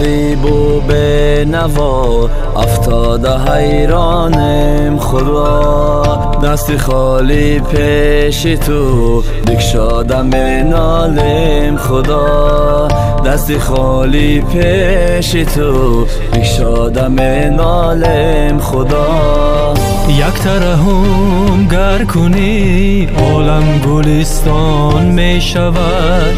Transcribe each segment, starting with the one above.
غریب و به نوا افتاده حیرانم خدا، دست خالی پیش تو بکشادم نالم خدا، دست خالی پیش تو بکشادم نالم خدا. یک ترحم گر کنی عالم گلستان می شود،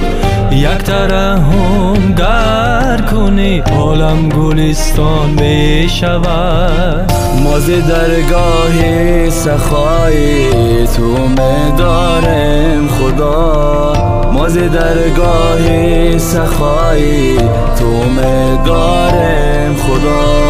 یک ترحم گر کنی عالم گلستان می شود. ما ز درگاه سخای تو می داریم خدا، ما ز درگاه سخای تو می داریم خدا.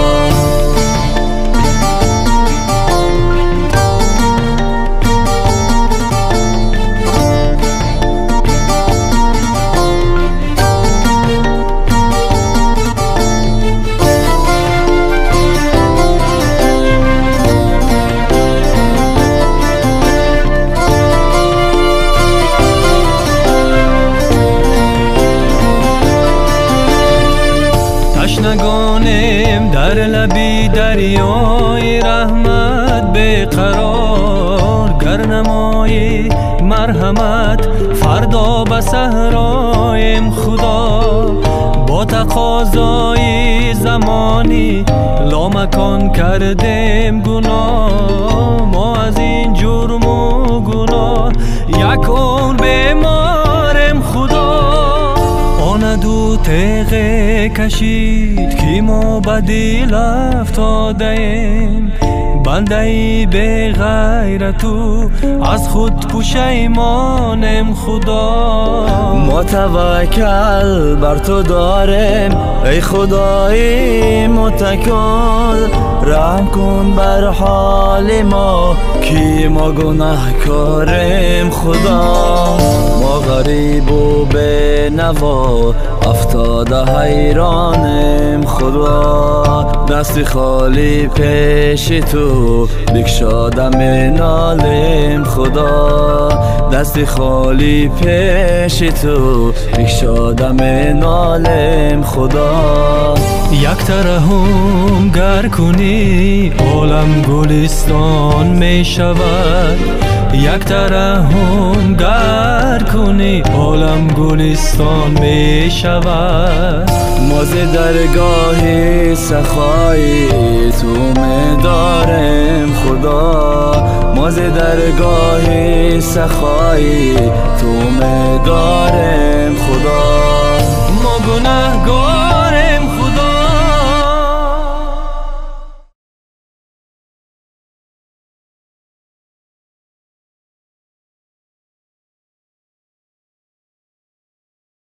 تشنگانیم در لبی دریای رحمت بقرار، گر نمایی مرحمت فردا به صحرایم خدا. با تقاضای زمانی لامکان کردیم گناه، ما از این جرم و گناه یک عمر بیماریم خدا. آن دو تیغه کشید که ما به دل افتادیم، بنده ای به غیر تو از خود پشیمانیم خدا. ما توکل بر تو داریم ای خدای متکل، رحم کن بر حال ما که ما گناهکاریم خدا. ما غریب و به نوا افتاده حیرانیم خدا، دست خالی پیش تو بکشادم نالم خدا، دست خالی پیش تو بکشادم نالم خدا. یک ترحم گر کنی عالم گلستان می شود، یک ترحم گر کنی عالم گلستان می شود. ما ز درگاه سخای تو می داریم خدا، ما ز درگاه سخای تو می داریم